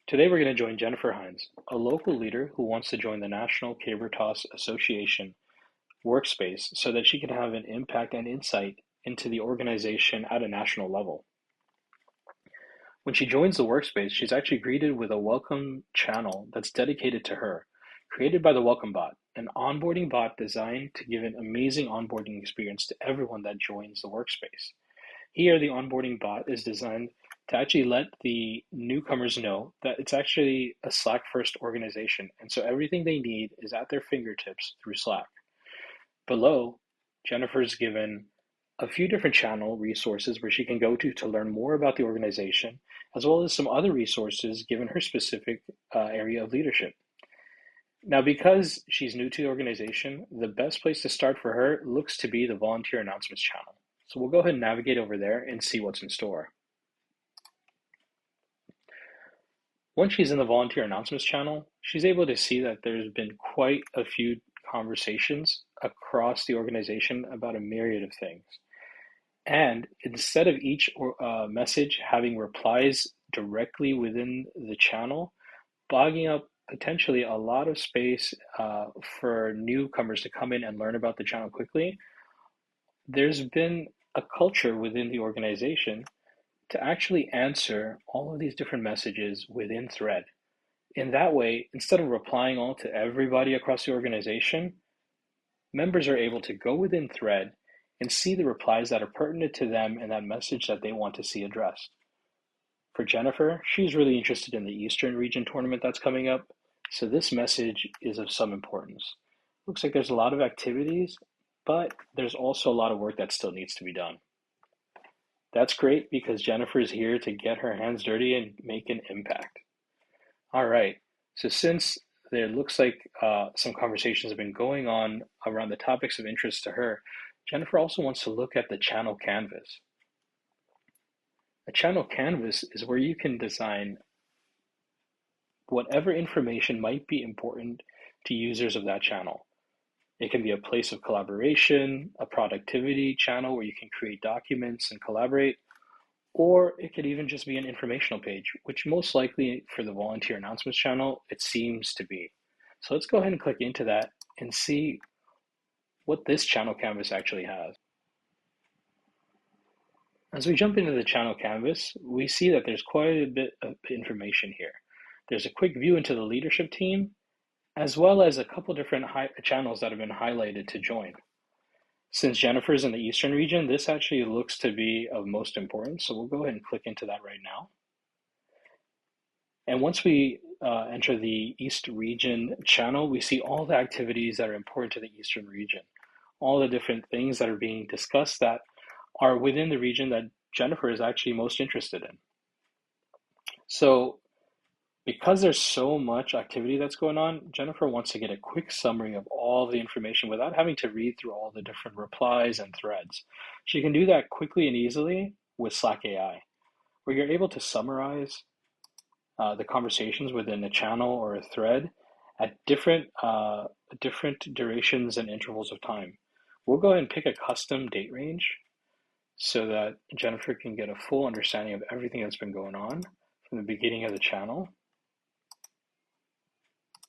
Today we're going to join Jennifer Hines, a local leader who wants to join the National Cabertos Association workspace so that she can have an impact and insight into the organization at a national level. When she joins the workspace, she's actually greeted with a welcome channel that's dedicated to her, created by the Welcome Bot, an onboarding bot designed to give an amazing onboarding experience to everyone that joins the workspace. Here, the onboarding bot is designed to actually let the newcomers know that it's actually a Slack first organization, and so everything they need is at their fingertips through Slack. Below, Jennifer's given a few different channel resources where she can go to learn more about the organization, as well as some other resources given her specific area of leadership. Now, because she's new to the organization, the best place to start for her looks to be the volunteer announcements channel. So we'll go ahead and navigate over there and see what's in store. Once she's in the volunteer announcements channel, she's able to see that there's been quite a few conversations across the organization about a myriad of things. And instead of each message having replies directly within the channel, bogging up potentially a lot of space for newcomers to come in and learn about the channel quickly, there's been a culture within the organization to actually answer all of these different messages within thread. In that way, instead of replying all to everybody across the organization, members are able to go within thread and see the replies that are pertinent to them and that message that they want to see addressed. For Jennifer, she's really interested in the Eastern region tournament that's coming up, so this message is of some importance. Looks like there's a lot of activities, but there's also a lot of work that still needs to be done. That's great because Jennifer is here to get her hands dirty and make an impact. All right, so since there looks like some conversations have been going on around the topics of interest to her, Jennifer also wants to look at the channel canvas. A channel canvas is where you can design whatever information might be important to users of that channel. It can be a place of collaboration, a productivity channel where you can create documents and collaborate, or it could even just be an informational page, which most likely for the volunteer announcements channel, it seems to be. So let's go ahead and click into that and see what this channel canvas actually has. As we jump into the channel canvas, we see that there's quite a bit of information here. There's a quick view into the leadership team, as well as a couple different channels that have been highlighted to join. Since Jennifer's in the Eastern region, this actually looks to be of most importance, so we'll go ahead and click into that right now. And once we enter the East region channel, we see all the activities that are important to the Eastern region, all the different things that are being discussed that are within the region that Jennifer is actually most interested in. So because there's so much activity that's going on, Jennifer wants to get a quick summary of all the information without having to read through all the different replies and threads. She can do that quickly and easily with Slack AI, where you're able to summarize the conversations within a channel or a thread at different durations and intervals of time. We'll go ahead and pick a custom date range so that Jennifer can get a full understanding of everything that's been going on from the beginning of the channel,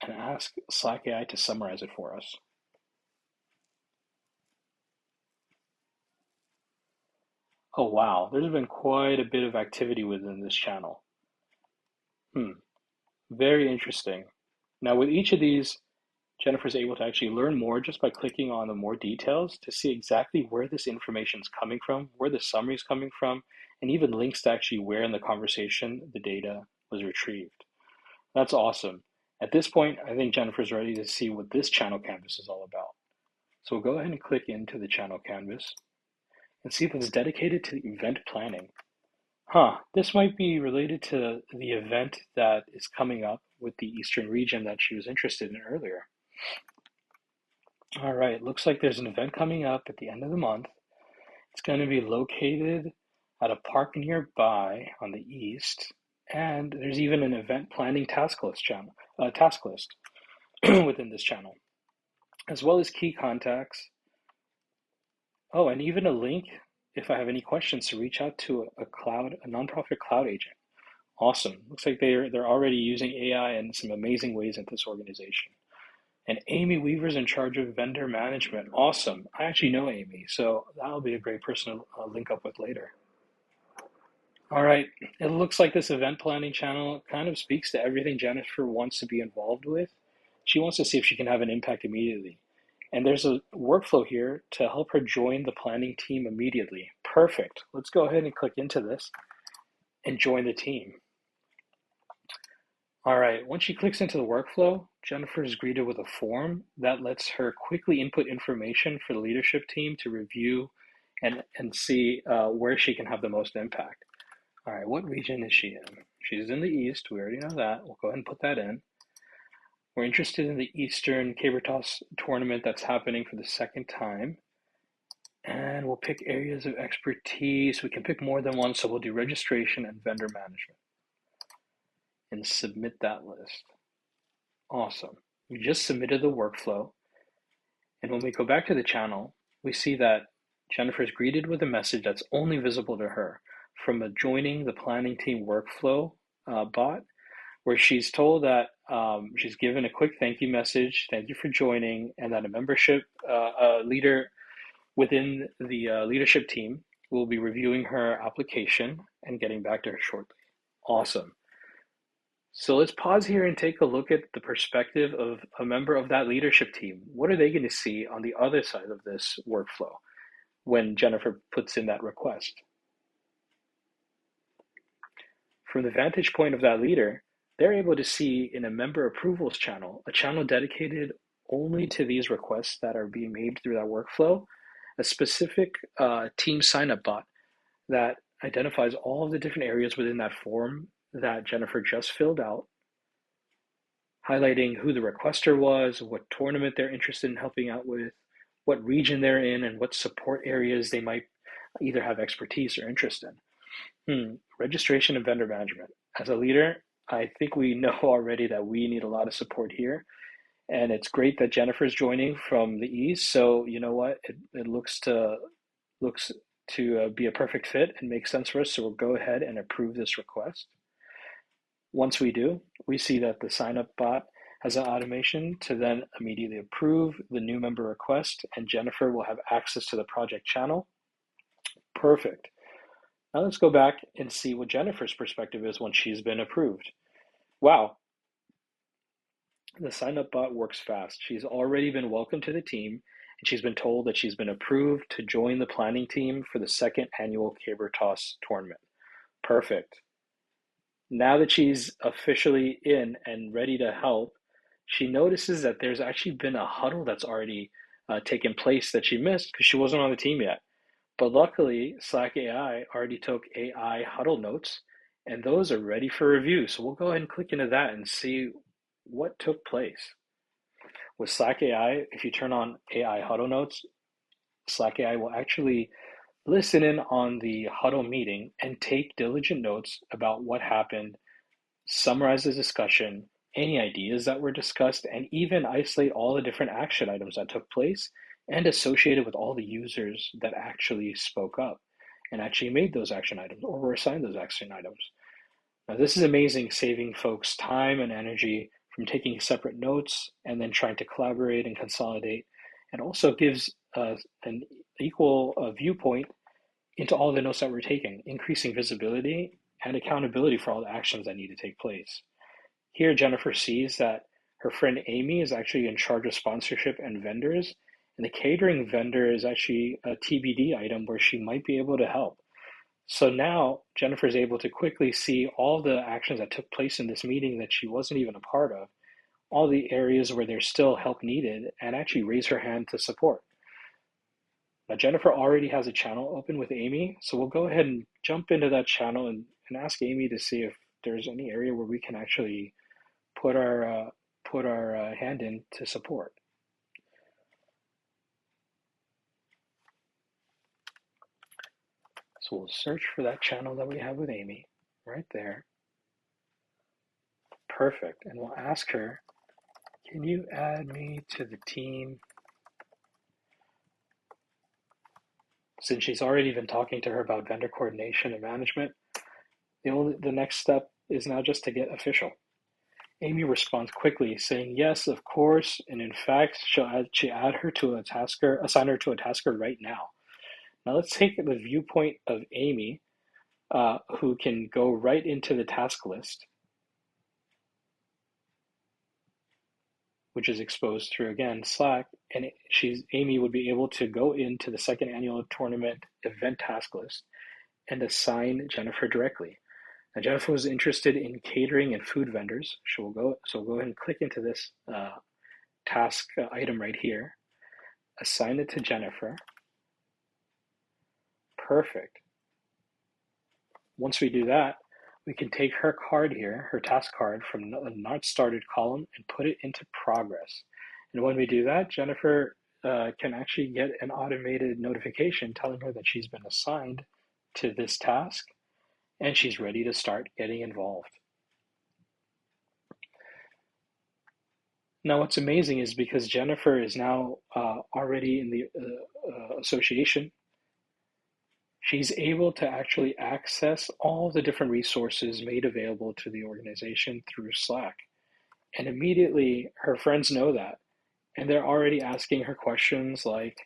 and ask Slack AI to summarize it for us. Oh wow, there's been quite a bit of activity within this channel. Very interesting. Now with each of these, Jennifer's able to actually learn more just by clicking on the more details to see exactly where this information is coming from, where the summary is coming from, and even links to actually where in the conversation the data was retrieved. That's awesome. At this point, I think Jennifer's ready to see what this channel canvas is all about. So we'll go ahead and click into the channel canvas and see if it's dedicated to event planning. This might be related to the event that is coming up with the Eastern region that she was interested in earlier. All right, looks like there's an event coming up at the end of the month. It's going to be located at a park nearby on the east, and there's even an event planning task list within this channel, as well as key contacts. Oh, and even a link if I have any questions to reach out to a nonprofit cloud agent, Awesome. Looks like they're already using AI in some amazing ways at this organization. And Amy Weaver's in charge of vendor management. Awesome. I actually know Amy, so that'll be a great person to link up with later. All right. It looks like this event planning channel kind of speaks to everything Jennifer wants to be involved with. She wants to see if she can have an impact immediately. And there's a workflow here to help her join the planning team immediately. Perfect. Let's go ahead and click into this and join the team. All right, once she clicks into the workflow, Jennifer is greeted with a form that lets her quickly input information for the leadership team to review and see where she can have the most impact. All right, what region is she in? She's in the East. We already know that. We'll go ahead and put that in. We're interested in the Eastern Caber Toss tournament that's happening for the second time. And we'll pick areas of expertise. We can pick more than one, so we'll do registration and vendor management and submit that list. Awesome. We just submitted the workflow. And when we go back to the channel, we see that Jennifer is greeted with a message that's only visible to her from a joining the planning team workflow bot, where she's told that she's given a quick thank you message, thank you for joining, and that a membership leader within the leadership team will be reviewing her application and getting back to her shortly. Awesome. So let's pause here and take a look at the perspective of a member of that leadership team. What are they going to see on the other side of this workflow when Jennifer puts in that request? From the vantage point of that leader, they're able to see in a member approvals channel, a channel dedicated only to these requests that are being made through that workflow, a specific team sign-up bot that identifies all of the different areas within that form that Jennifer just filled out, highlighting who the requester was, what tournament they're interested in helping out with, what region they're in, and what support areas they might either have expertise or interest in. Registration and vendor management. As a leader, I think we know already that we need a lot of support here. And it's great that Jennifer's joining from the East. So you know what? It looks to be a perfect fit and make sense for us. So we'll go ahead and approve this request. Once we do, we see that the sign-up bot has an automation to then immediately approve the new member request, and Jennifer will have access to the project channel. Perfect. Now let's go back and see what Jennifer's perspective is once she's been approved. Wow, the sign-up bot works fast. She's already been welcomed to the team, and she's been told that she's been approved to join the planning team for the second annual Caber Toss tournament. Perfect. Now that she's officially in and ready to help, she notices that there's actually been a huddle that's already taken place that she missed because she wasn't on the team yet. But luckily, Slack AI already took AI huddle notes, and those are ready for review. So we'll go ahead and click into that and see what took place. With Slack AI, if you turn on AI huddle notes, Slack AI will actually listen in on the huddle meeting and take diligent notes about what happened, summarize the discussion, any ideas that were discussed, and even isolate all the different action items that took place and associated with all the users that actually spoke up and actually made those action items or were assigned those action items. Now, this is amazing, saving folks time and energy from taking separate notes and then trying to collaborate and consolidate, and also gives an equal viewpoint into all the notes that we're taking, increasing visibility and accountability for all the actions that need to take place. Here, Jennifer sees that her friend Amy is actually in charge of sponsorship and vendors, and the catering vendor is actually a TBD item where she might be able to help. So now Jennifer is able to quickly see all the actions that took place in this meeting that she wasn't even a part of, all the areas where there's still help needed, and actually raise her hand to support. Now, Jennifer already has a channel open with Amy, so we'll go ahead and jump into that channel and ask Amy to see if there's any area where we can actually put our hand in to support. So we'll search for that channel that we have with Amy right there. Perfect. And we'll ask her, can you add me to the team? Since she's already been talking to her about vendor coordination and management, the next step is now just to get official. Amy responds quickly, saying yes, of course, and in fact, she add her to a tasker, assign her to a tasker right now. Now let's take the viewpoint of Amy, who can go right into the task list, which is exposed through, again, Slack, and Amy would be able to go into the second annual tournament event task list and assign Jennifer directly. Now, Jennifer was interested in catering and food vendors, so we'll go ahead and click into this task item right here, assign it to Jennifer. Perfect. Once we do that, we can take her card here, her task card, from the not started column and put it into progress. And when we do that, Jennifer can actually get an automated notification telling her that she's been assigned to this task and she's ready to start getting involved. Now, what's amazing is because Jennifer is now already in the association, she's able to actually access all the different resources made available to the organization through Slack. And immediately her friends know that. And they're already asking her questions like,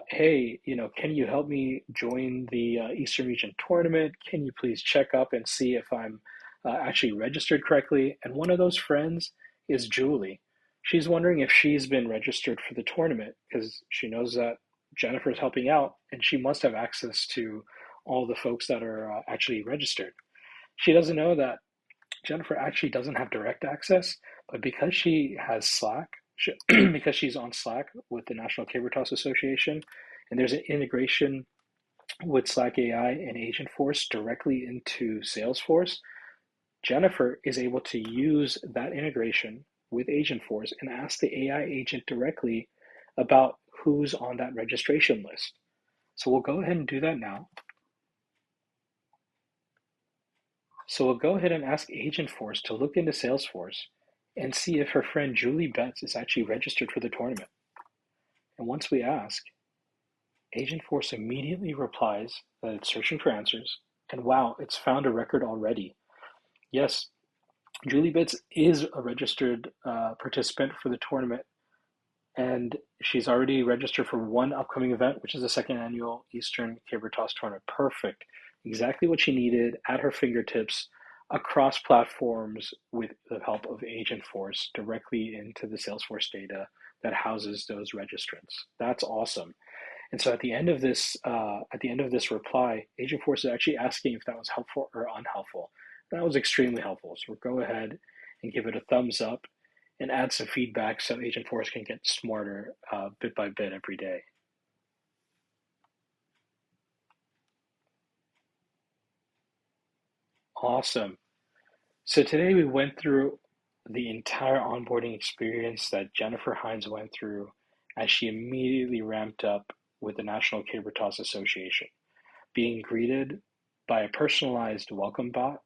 hey, can you help me join the Eastern Region tournament? Can you please check up and see if I'm actually registered correctly? And one of those friends is Julie. She's wondering if she's been registered for the tournament because she knows that Jennifer's helping out and she must have access to all the folks that are actually registered. She doesn't know that Jennifer actually doesn't have direct access, but because she has Slack, because she's on Slack with the National Caber Toss Association, and there's an integration with Slack AI and Agentforce directly into Salesforce, Jennifer is able to use that integration with Agentforce and ask the AI agent directly about who's on that registration list. So we'll go ahead and do that now. So we'll go ahead and ask Agentforce to look into Salesforce and see if her friend Julie Betts is actually registered for the tournament. And once we ask, Agentforce immediately replies that it's searching for answers, and wow, it's found a record already. Yes, Julie Betts is a registered participant for the tournament, and she's already registered for one upcoming event, which is the second annual Eastern Caber Toss Tournament. Perfect. Exactly what she needed at her fingertips across platforms with the help of Agentforce directly into the Salesforce data that houses those registrants. That's awesome. And so at the end of this reply, Agentforce is actually asking if that was helpful or unhelpful. That was extremely helpful. So we'll go ahead and give it a thumbs up and add some feedback so Agentforce can get smarter bit by bit every day. Awesome. So today we went through the entire onboarding experience that Jennifer Hines went through as she immediately ramped up with the National Caber Toss Association, being greeted by a personalized welcome bot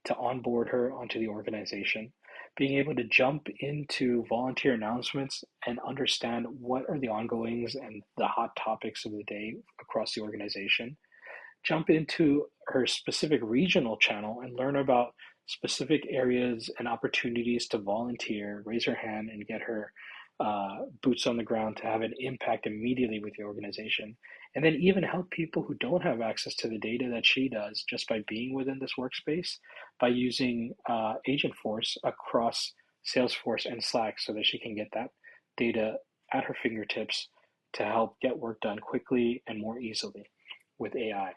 to onboard her onto the organization, being able to jump into volunteer announcements and understand what are the ongoings and the hot topics of the day across the organization, jump into her specific regional channel and learn about specific areas and opportunities to volunteer, raise her hand, and get her boots on the ground to have an impact immediately with the organization. And then even help people who don't have access to the data that she does just by being within this workspace by using Agentforce across Salesforce and Slack so that she can get that data at her fingertips to help get work done quickly and more easily with AI.